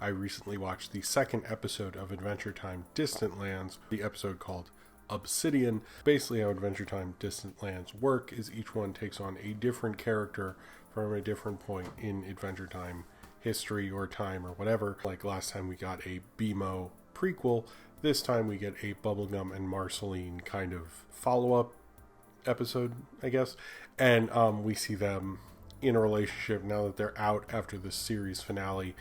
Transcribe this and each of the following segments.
I recently watched the second episode of Adventure Time Distant Lands, the episode called Obsidian. Basically how Adventure Time Distant Lands work is each one takes on a different character from a different point in Adventure Time history or time or whatever. Like last time we got a BMO prequel, this time we get a Bubblegum and Marceline kind of follow-up episode, I guess. And we see them in a relationship now that they're out after the series finale,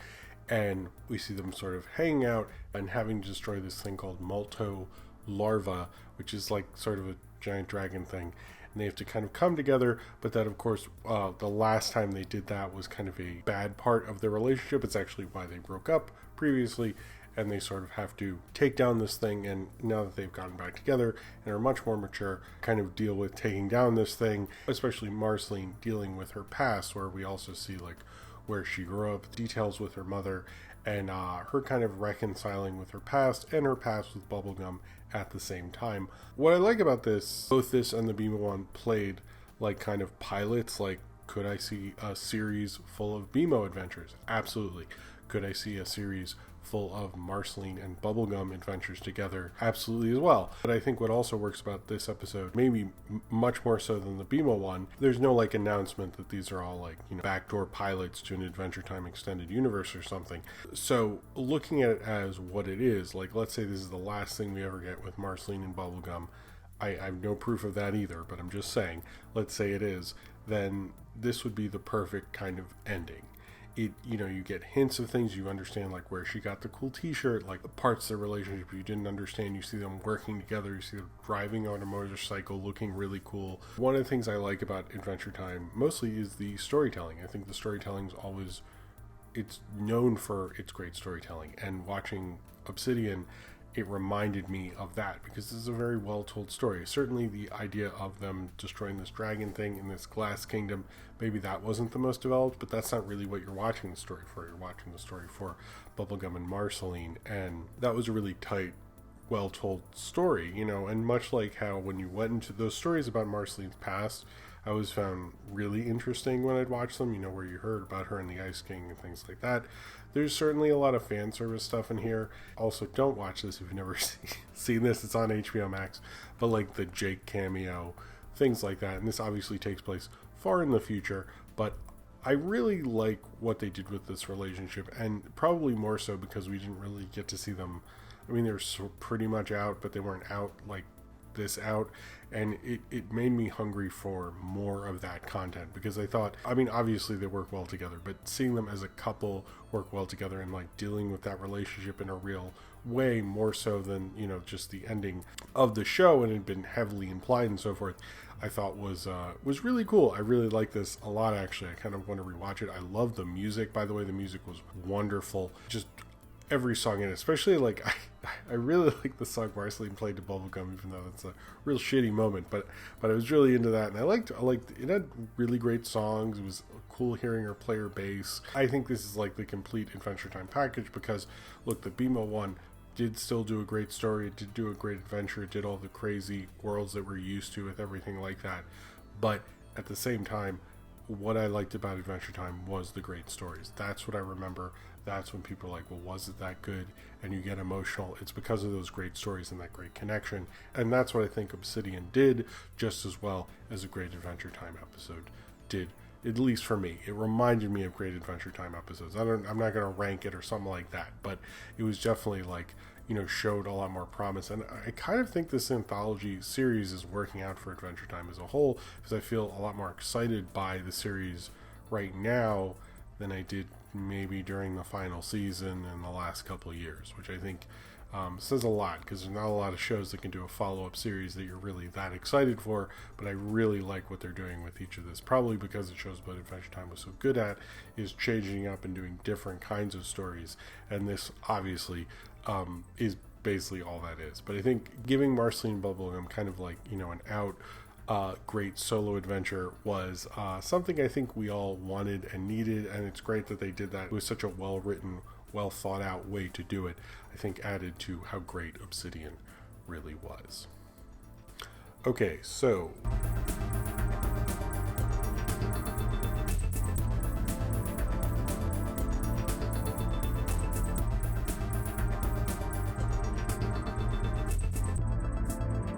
and we see them sort of hanging out and having to destroy this thing called Malto Larva, which is like sort of a giant dragon thing, and they have to kind of come together. But that, of course, the last time they did that was kind of a bad part of their relationship. It's actually why they broke up previously, and they sort of have to take down this thing, and now that they've gotten back together and are much more mature, kind of deal with taking down this thing, especially Marceline dealing with her past, where we also see like where she grew up, details with her mother, and her kind of reconciling with her past and her past with Bubblegum at the same time. What I like about this, both this and the BMO one played like kind of pilots. Like, could I see a series full of BMO adventures? Absolutely. Could I see a series full of Marceline and Bubblegum adventures together? Absolutely as well. But I think what also works about this episode, maybe much more so than the BMO one, there's no like announcement that these are all like, you know, backdoor pilots to an Adventure Time extended universe or something. So looking at it as what it is, like let's say this is the last thing we ever get with Marceline and Bubblegum. I have no proof of that either, but I'm just saying, let's say it is, then this would be the perfect kind of ending. It, you know, you get hints of things, you understand like where she got the cool t-shirt, like the parts of the relationship you didn't understand, you see them working together, you see them driving on a motorcycle, looking really cool. One of the things I like about Adventure Time mostly is the storytelling. I think the storytelling's always, it's known for its great storytelling, and watching Obsidian, it reminded me of that, because this is a very well told story. Certainly the idea of them destroying this dragon thing in this glass kingdom, maybe that wasn't the most developed, but that's not really what you're watching the story for. You're watching the story for Bubblegum and Marceline, and that was a really tight, well told story, you know. And much like how when you went into those stories about Marceline's past, I always found really interesting when I'd watch them, you know, where you heard about her and the Ice King and things like that. There's certainly a lot of fan service stuff in here. Also, don't watch this if you've never seen this. It's on HBO Max. But like the Jake cameo, things like that. And this obviously takes place far in the future. But I really like what they did with this relationship. And probably more so because we didn't really get to see them. I mean, they're pretty much out, but they weren't out like this out, and it made me hungry for more of that content, because I thought, I mean, obviously they work well together, but seeing them as a couple work well together and like dealing with that relationship in a real way, more so than, you know, just the ending of the show, and it had been heavily implied and so forth, I thought was really cool. I really like this a lot, actually. I kind of want to rewatch it. I love the music, by the way. The music was wonderful. Just every song in it, especially like I really like the song Marceline played to Bubblegum, even though it's a real shitty moment, but I was really into that, and I liked it. Had really great songs. It was cool hearing her play her bass. I think this is like the complete Adventure Time package, because look, the BMO one did still do a great story, it did do a great adventure, it did all the crazy worlds that we're used to with everything like that, but at the same time, what I liked about Adventure Time was the great stories. That's what I remember. That's when people are like, well, was it that good? And you get emotional. It's because of those great stories and that great connection. And that's what I think Obsidian did just as well as a great Adventure Time episode did, at least for me. It reminded me of great Adventure Time episodes. I'm not going to rank it or something like that, but it was definitely like, you know, showed a lot more promise. And I kind of think this anthology series is working out for Adventure Time as a whole, because I feel a lot more excited by the series right now than I did maybe during the final season and the last couple of years, which I think says a lot, because there's not a lot of shows that can do a follow-up series that you're really that excited for. But I really like what they're doing with each of this, probably because it shows what Adventure Time was so good at, is changing up and doing different kinds of stories, and this obviously is basically all that is. But I think giving Marceline Bubblegum kind of like, you know, an out great solo adventure was something I think we all wanted and needed, and it's great that they did that. It was such a well-written, well thought out way to do it. I think added to how great Obsidian really was. Okay, so